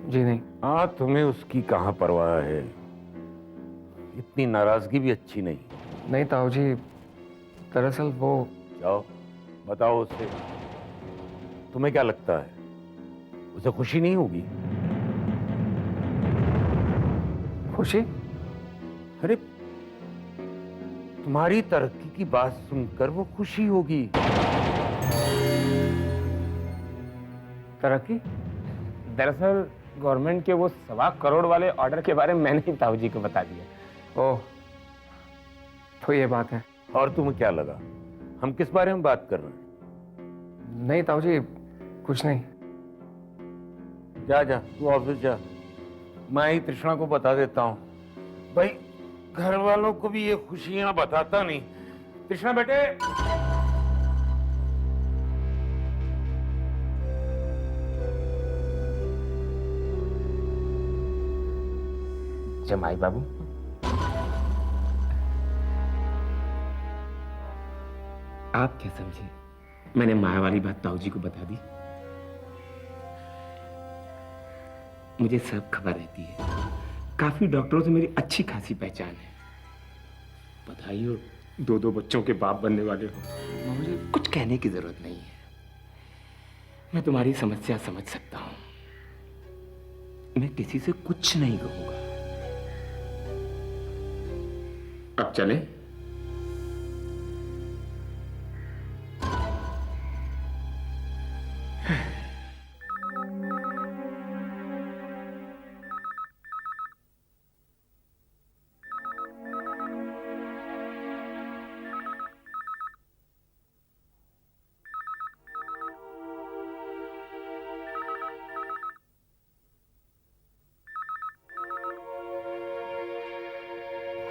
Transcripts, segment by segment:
जी नहीं। हाँ, तुम्हें उसकी कहाँ परवाह है। इतनी नाराजगी भी अच्छी नहीं। नहीं ताऊ जी, दरअसल वो। जाओ बताओ उससे, तुम्हें क्या लगता है उसे खुशी नहीं होगी? खुशी? अरे, तुम्हारी तरक्की की बात सुनकर वो खुशी होगी। तरक्की? दरअसल गवर्नमेंट के वो 1.25 करोड़ वाले ऑर्डर के बारे में मैंने ही ताऊ जी को बता दिया। ओह, तो ये बात है। और तुम्हें क्या लगा हम किस बारे में बात कर रहे हैं? नहीं ताऊ जी, कुछ नहीं। जा जा, तू ऑफिस जा, मैं ही तृष्णा को बता देता हूँ। भाई, घर वालों को भी ये खुशियां बताता नहीं। तृष्णा बेटे। जमाई बाबू, आप क्या समझे? मैंने माया वाली बात ताऊ जी को बता दी। मुझे सब खबर रहती है। काफी डॉक्टरों से मेरी अच्छी खासी पहचान है। बधाई हो, 2 बच्चों के बाप बनने वाले हो। मुझे कुछ कहने की जरूरत नहीं है। मैं तुम्हारी समस्या समझ सकता हूं। मैं किसी से कुछ नहीं कहूंगा। अब चले?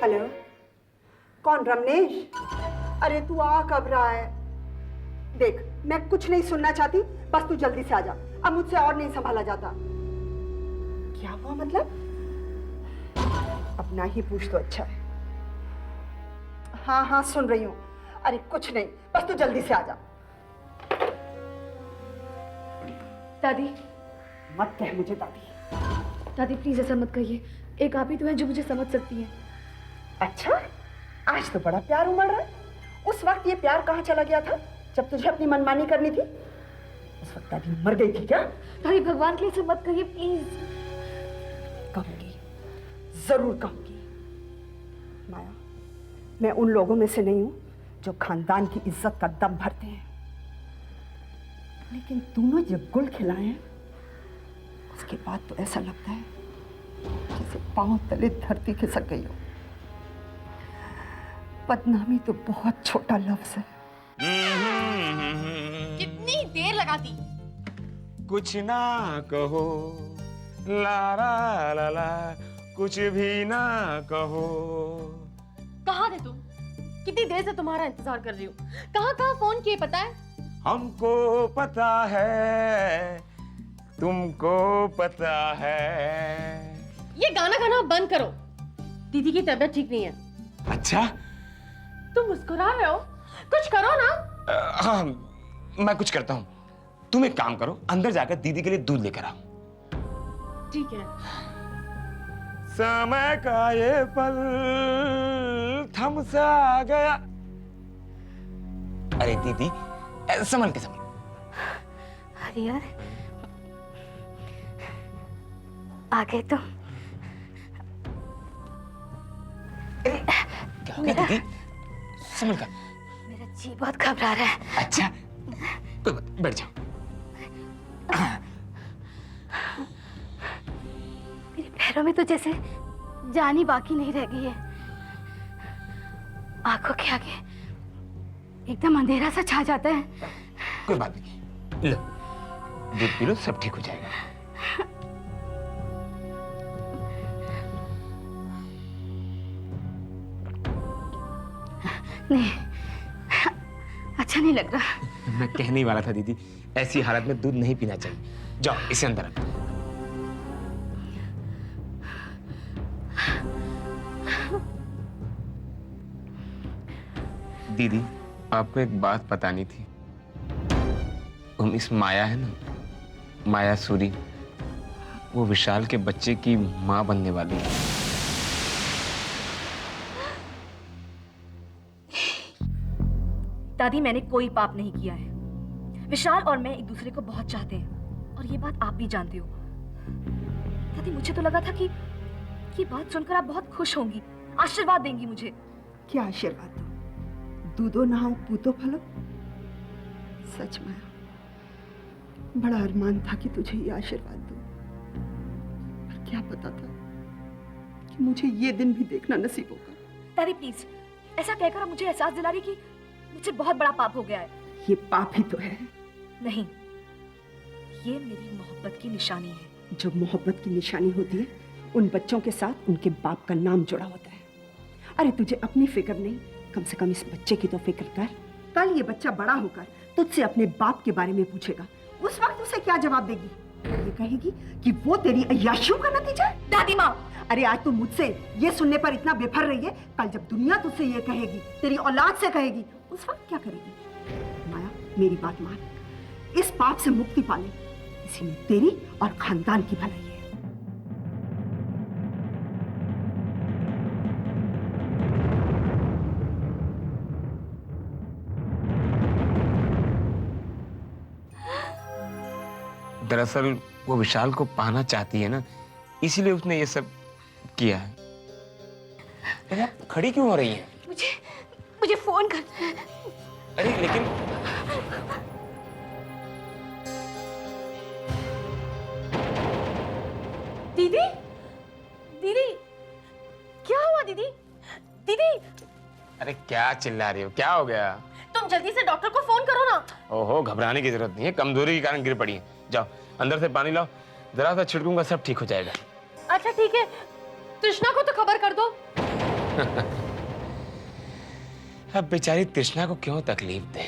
हेलो, कौन? रमनेश? अरे तू आ कब रहा है? देख, मैं कुछ नहीं सुनना चाहती, बस तू जल्दी से आ जा। अब मुझसे और नहीं संभाला जाता। क्या हुआ मतलब? अब ना ही पूछ तो अच्छा है। हाँ हाँ, सुन रही हूँ। अरे कुछ नहीं, बस तू जल्दी से आ जा। दादी, मत कह मुझे दादी। दादी प्लीज ऐसा मत कहिए। एक आप ही तो हैं जो मुझे समझ सकती हैं। अच्छा, आज तो बड़ा प्यार उमड़ रहा है। उस वक्त ये प्यार कहाँ चला गया था जब तुझे अपनी मनमानी करनी थी? उस वक्त दादी मर गई थी क्या? दादी भगवान के लिए ऐसा मत कहिए प्लीज। कहूंगी, जरूर कहूंगी। माया, मैं उन लोगों में से नहीं हूं जो खानदान की इज्जत का दम भरते हैं, लेकिन तूने जो गुल खिलाए हैं उसके बाद तो ऐसा लगता है जैसे पांव तले धरती खिसक गई हो। बदनामी तो बहुत छोटा लफ्ज है। कितनी देर लगा दी? कुछ ना कहो, ला ला ला ला, कुछ भी ना कहो। कहाँ थे तुम? कितनी देर से तुम्हारा इंतजार कर रही हूँ। कहाँ फोन किए पता है? हमको पता है, तुमको पता है। ये गाना गाना बंद करो। दीदी की तबीयत ठीक नहीं है। अच्छा, तुम मुस्कुरा रहे हो, कुछ करो ना। हाँ, मैं कुछ करता हूँ। तुम एक काम करो, अंदर जाकर दीदी के लिए दूध लेकर आओ। ठीक है। समय का ये पल थम सा गया। अरे दीदी, संभल के संभल। अरे यार, आगे तो क्या हो गया दीदी? संभल कर। मेरा जी बहुत घबरा रहा है। अच्छा, कोई बात, बैठ जाओ। मेरे पैरों में तो जैसे जान ही बाकी नहीं रह गई है। आंखों के आगे एकदम अंधेरा सा छा जाता है। कोई बात नहीं, लो दूध पी लो, सब ठीक हो जाएगा। नहीं, अच्छा नहीं लग रहा। मैं कहने ही वाला था दीदी, ऐसी हालत में दूध नहीं पीना चाहिए। जाओ इसे अंदर रखो। दीदी, आपको एक बात बतानी थी। मिस माया है ना, माया सूरी, वो विशाल के बच्चे की माँ बनने वाली है। दादी, मैंने कोई पाप नहीं किया है। विशाल और मैं एक दूसरे को बहुत चाहते हैं और ये बात आप भी जानते हो। दादी, मुझे तो लगा था कि ये बात सुनकर आप बहुत खुश होंगी, आशीर्वाद देंगी मुझे। क्या आशीर्वाद दो? दूधो नहाओ पूतो फलो। सच में बड़ा अरमान था कि तुझे ये आशीर्वाद दूं, पर क्या पता था कि मुझे ये दिन भी देखना नसीब होगा। दादी प्लीज, ऐसा कहकर आप मुझे एहसास दिला रही कि मुझसे बहुत बड़ा पाप हो गया है। ये पाप ही तो है। नहीं, ये मेरी मोहब्बत की निशानी है। जो मोहब्बत की निशानी होती है, उन बच्चों के साथ उनके बाप का नाम जुड़ा होता है। अरे तुझे अपनी फिक्र नहीं, कम से कम इस बच्चे की तो फिक्र कर। कल ये बच्चा बड़ा होकर तुझसे अपने बाप के बारे में पूछेगा, उस वक्त उसे क्या जवाब देगी? ये कहेगी कि वो तेरी अय्याशियों का नतीजा है। दादी माँ, अरे आज तुम मुझसे ये सुनने पर इतना बेफर रही है, कल जब दुनिया तुझसे ये कहेगी, तेरी औलाद से कहेगी, उस वक्त क्या करेगी? माया, मेरी बात मान, इस पाप से मुक्ति पाले, इसी में तेरी और खानदान की भलाई है। दरअसल वो विशाल को पाना चाहती है ना, इसीलिए उसने ये सब किया है। अरे आप खड़ी क्यों हो रही हैं? मुझे फोन कर। अरे लेकिन दीदी, दीदी, क्या हुआ दीदी? दीदी, अरे क्या चिल्ला रही हो, क्या हो गया? तुम जल्दी से डॉक्टर को फोन करो ना। ओहो, घबराने की जरूरत नहीं है, कमजोरी के कारण गिर पड़ी है। जाओ अंदर से पानी लाओ, जरा सा छिड़कूंगा, सब ठीक हो जाएगा। अच्छा ठीक है, तृष्णा को तो खबर कर दो। अब बेचारी तृष्णा को क्यों तकलीफ दे,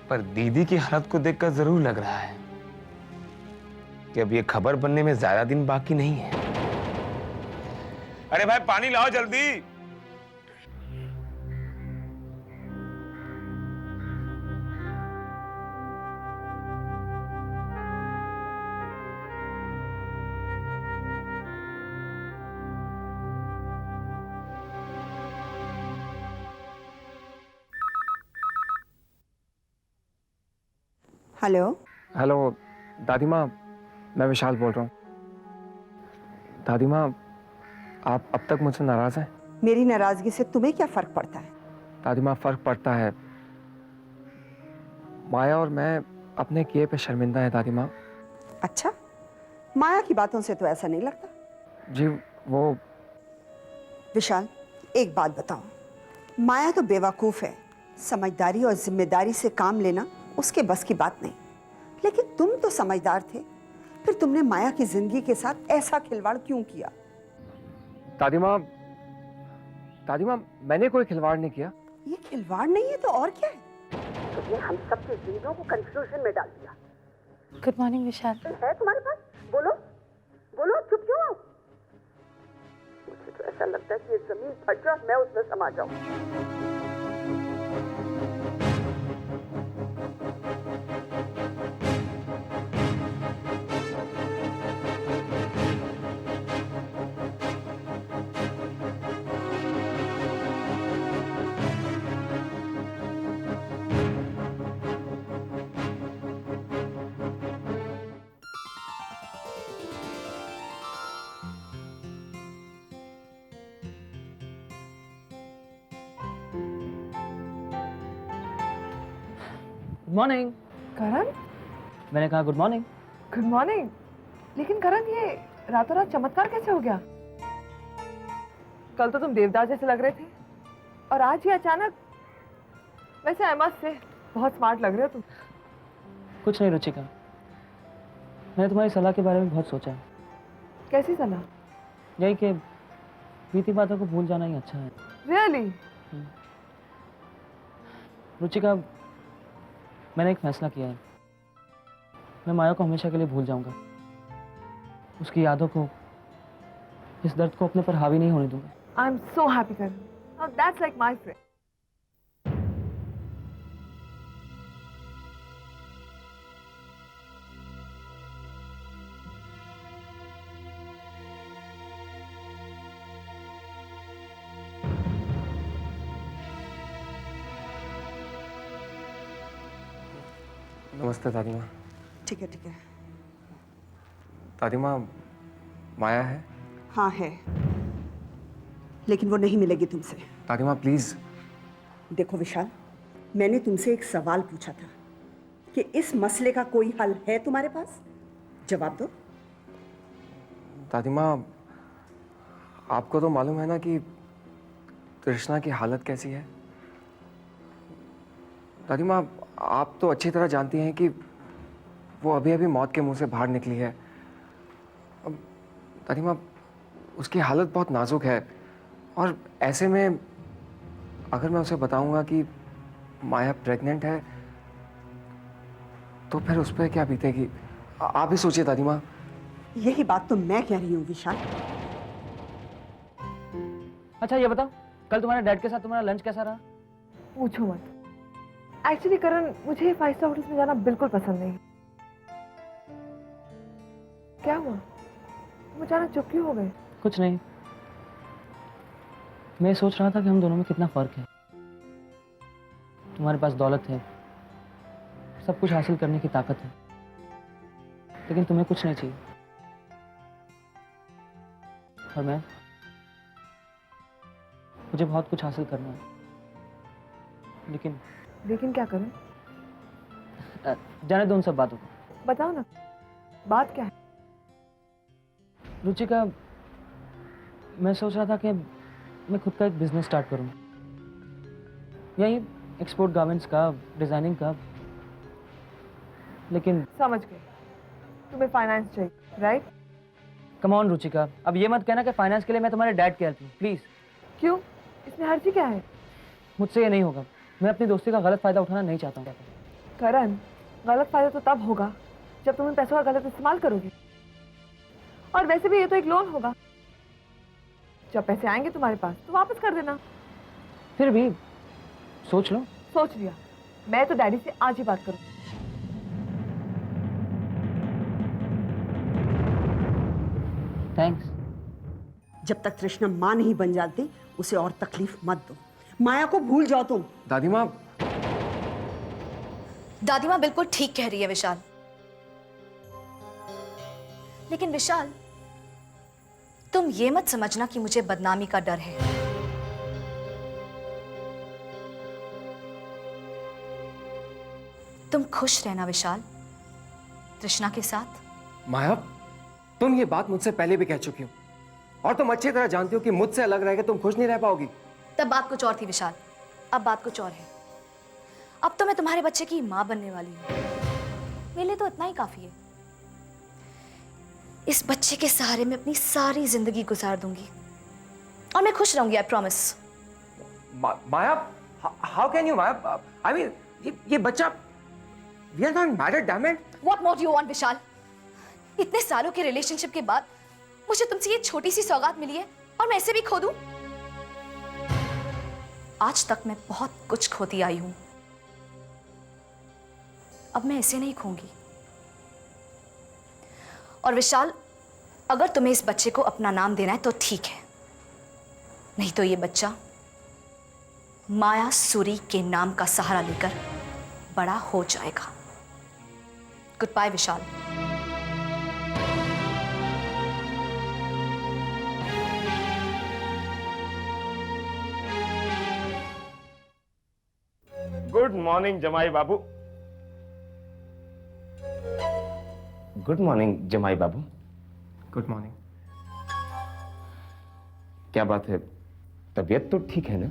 पर दीदी की हालत को देखकर जरूर लग रहा है कि अब ये खबर बनने में ज्यादा दिन बाकी नहीं है। अरे भाई पानी लाओ जल्दी। हेलो। हेलो दादी माँ, मैं विशाल बोल रहा हूँ। दादी माँ, आप अब तक मुझसे नाराज हैं? मेरी नाराजगी से तुम्हें क्या फर्क पड़ता है? दादी माँ, फर्क पड़ता है। माया और मैं अपने किए पे शर्मिंदा है दादी माँ। अच्छा, माया की बातों से तो ऐसा नहीं लगता। जी वो विशाल, एक बात बताओ, माया तो बेवकूफ है, समझदारी और जिम्मेदारी से काम लेना उसके बस की बात नहीं, लेकिन तुम तो समझदार थे, फिर तुमने माया की जिंदगी के साथ ऐसा खिलवाड़ क्यों किया? दादी माँ, मैंने कोई खिलवाड़ नहीं किया। ये खिलवाड़ नहीं है तो और क्या है? तुमने हम सबकी जिंदगियों को कंफ्यूजन में डाल दिया। गुड मॉर्निंग विशाल। है तुम्हारे पास? बोलो बोलो, चुप क्यों हो? मुझे तो ऐसा लगता है कि ये जमीन फट जाए, मैं उसमें समा जाऊं। Good morning. करण, मैंने कहा गुड मॉर्निंग। Good morning. लेकिन करण, ये रातों रात चमत्कार कैसे हो गया? कल तो तुम देवदास जैसे लग रहे थे और आज ही अचानक। वैसे आई मस्ट से बहुत स्मार्ट लग रहे हो तुम। कुछ नहीं रुचिका, मैंने तुम्हारी सलाह के बारे में बहुत सोचा है। कैसी सलाह? यही कि बीती बातों को भूल जाना ही अच्छा है। रियली? रुचिका, मैंने एक फैसला किया है। मैं माया को हमेशा के लिए भूल जाऊंगा। उसकी यादों को, इस दर्द को अपने पर हावी नहीं होने दूंगा। I am so happy Karan. Now that's like my friend. नमस्ते दादी माँ। ठीक है ठीक है। दादी माँ, माया है? हाँ है, लेकिन वो नहीं मिलेगी तुमसे। दादी माँ प्लीज। देखो विशाल, मैंने तुमसे एक सवाल पूछा था कि इस मसले का कोई हल है तुम्हारे पास? जवाब दो। दादी माँ, आपको तो मालूम है ना कि तृष्णा की हालत कैसी है। दादी माँ, आप तो अच्छी तरह जानती हैं कि वो अभी अभी मौत के मुंह से बाहर निकली है। अब दादी माँ, उसकी हालत बहुत नाजुक है, और ऐसे में अगर मैं उसे बताऊंगा कि माया प्रेग्नेंट है तो फिर उस पर क्या बीतेगी। आप ही सोचिए दादी माँ। यही बात तो मैं कह रही हूँ विशाल। अच्छा ये बताओ, कल तुम्हारे डैड के साथ तुम्हारा लंच कैसा रहा? पूछो मत। एक्चुअली करण, मुझे 5 स्टार होटल्स में जाना बिल्कुल पसंद नहीं। क्या हुआ? तुम अचानक चुप क्यों हो गए? कुछ नहीं, मैं सोच रहा था कि हम दोनों में कितना फर्क है। तुम्हारे पास दौलत है, सब कुछ हासिल करने की ताकत है, लेकिन तुम्हें कुछ नहीं चाहिए। और मुझे बहुत कुछ हासिल करना है, लेकिन क्या करें? जाने दो उन सब बातों को। बताओ ना, बात क्या है? रुचिका, मैं सोच रहा था कि मैं खुद का एक बिजनेस स्टार्ट करूं, यही एक्सपोर्ट गारमेंट्स का, डिजाइनिंग का। लेकिन समझ गए, तुम्हें फाइनेंस चाहिए, राइट? कम ऑन रुचिका, अब ये मत कहना कि फाइनेंस के लिए मैं तुम्हारे डैड की हेल्प लूं, प्लीज। क्यों? इसमें हर्जी क्या है? मुझसे ये नहीं होगा। मैं अपनी दोस्ती का गलत फायदा उठाना नहीं चाहता हूँ। करण, गलत फायदा तो तब होगा जब तुम इन पैसों का गलत इस्तेमाल करोगे। और वैसे भी ये तो एक लोन होगा, जब पैसे आएंगे तुम्हारे पास तो वापस कर देना। फिर भी सोच लो। सोच लिया, मैं तो डैडी से आज ही बात करूँ। थैंक्स। जब तक तृष्णा मां नहीं बन जाती उसे और तकलीफ मत दो। माया को भूल जाओ तुम। दादी माँ, दादी माँ बिल्कुल ठीक कह रही है विशाल। लेकिन विशाल, तुम ये मत समझना कि मुझे बदनामी का डर है। तुम खुश रहना विशाल, तृष्णा के साथ। माया, तुम ये बात मुझसे पहले भी कह चुकी हो, और तुम अच्छी तरह जानती हो कि मुझसे अलग रह के तुम खुश नहीं रह पाओगी। तब बात कुछ और थी विशाल, अब बात कुछ और है। अब तो मैं तुम्हारे बच्चे की मां बनने वाली हूं। मेरे लिए तो इतना ही काफी है। इस बच्चे के सहारे मैं अपनी सारी जिंदगी गुजार दूंगी, और मैं खुश रहूंगी, I promise. Maya, how can you Maya? I mean, ये बच्चा, we are not married, damn it. What more you want Vishal? इतने सालों के रिलेशनशिप के बाद मुझे तुमसे ये छोटी सी सौगात मिली है, और मैं इसे भी खो दूं? आज तक मैं बहुत कुछ खोती आई हूं, अब मैं इसे नहीं खोऊंगी। और विशाल, अगर तुम्हें इस बच्चे को अपना नाम देना है तो ठीक है, नहीं तो ये बच्चा माया सूरी के नाम का सहारा लेकर बड़ा हो जाएगा। गुड बाय विशाल। गुड मॉर्निंग जमाई बाबू। गुड मॉर्निंग जमाई बाबू। Good morning. क्या बात है, तबीयत तो ठीक है ना?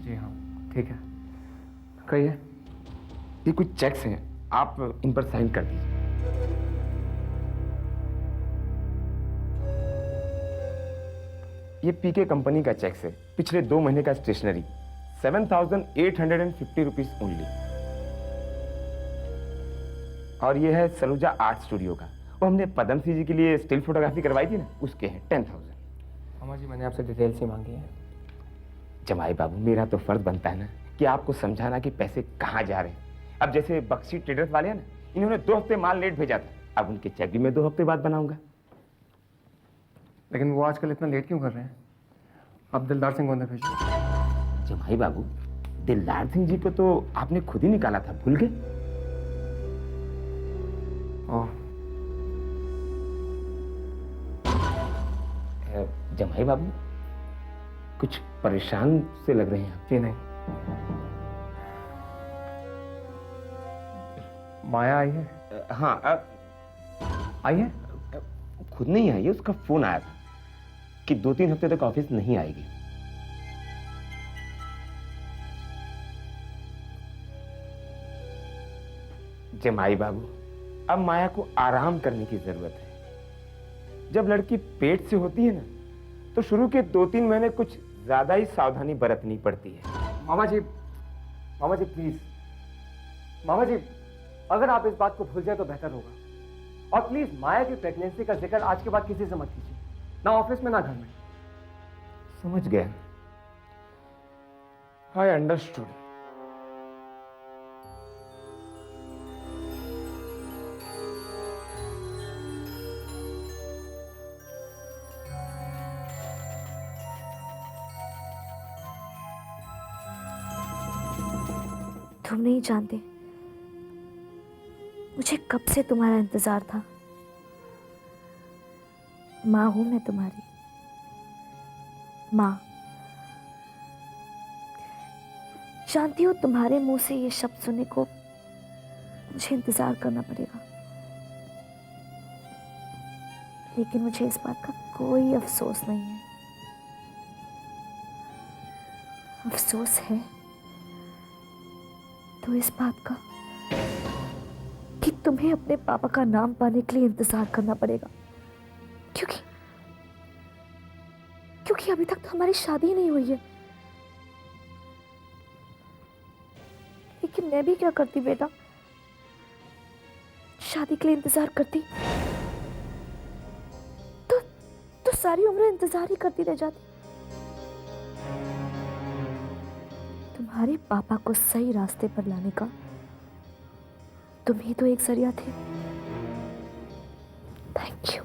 जी हाँ, ठीक है। कहिए। ये कुछ चेक्स हैं, आप इन पर साइन कर दीजिए। ये पीके कंपनी का चेक है, पिछले 2 महीने का स्टेशनरी, 7,850 रुपीज ओनली। और ये है सलूजा आर्ट स्टूडियो का, वो हमने पद्म सिंह जी के लिए स्टिल फोटोग्राफी करवाई थी ना, उसके हैं 10,000। मामा जी, मैंने आपसे डिटेल्स ही मांगी है। जमाई बाबू, मेरा तो फर्ज बनता है ना कि आपको समझाना कि पैसे कहाँ जा रहे हैं। अब जैसे बख्शी ट्रेडर्स वाले हैं ना, इन्होंने 2 हफ्ते माल लेट भेजा था, अब उनके चेक भी मैं 2 हफ्ते बाद बनाऊंगा। लेकिन वो आजकल इतना लेट क्यों कर रहे हैं? अब दिलदार सिंह को भेजो। जमाई बाबू, दिलदार सिंह जी को तो आपने खुद ही निकाला था, भूल गए? ओह, जमाई बाबू कुछ परेशान से लग रहे हैं आप। जी नहीं। माया आई है? हाँ आई है? खुद नहीं आई है, उसका फोन आया था कि 2-3 हफ्ते तक ऑफिस नहीं आएगी। जमाई बाबू, अब माया को आराम करने की जरूरत है। जब लड़की पेट से होती है ना, तो शुरू के 2-3 महीने कुछ ज्यादा ही सावधानी बरतनी पड़ती है। मामा जी प्लीज, मामा जी अगर आप इस बात को भूल जाए तो बेहतर होगा। और प्लीज माया की प्रेगनेंसी का जिक्र आज के बाद किसी से मत कीजिए, ना ऑफिस में ना घर में। समझ गया, आई अंडरस्टूड। तुम नहीं जानते मुझे कब से तुम्हारा इंतजार था। माँ हूं मैं तुम्हारी माँ। जानती हो तुम्हारे मुंह से ये शब्द सुनने को मुझे इंतजार करना पड़ेगा, लेकिन मुझे इस बात का कोई अफसोस नहीं है। अफसोस है तो इस बात का कि तुम्हें अपने पापा का नाम पाने के लिए इंतजार करना पड़ेगा, क्योंकि अभी तक तो हमारी शादी ही नहीं हुई है। लेकिन मैं भी क्या करती बेटा, शादी के लिए इंतजार करती तो सारी उम्र इंतजार ही करती रह जाती। तुम्हारे पापा को सही रास्ते पर लाने का तुम ही तो एक जरिया थे। Thank you.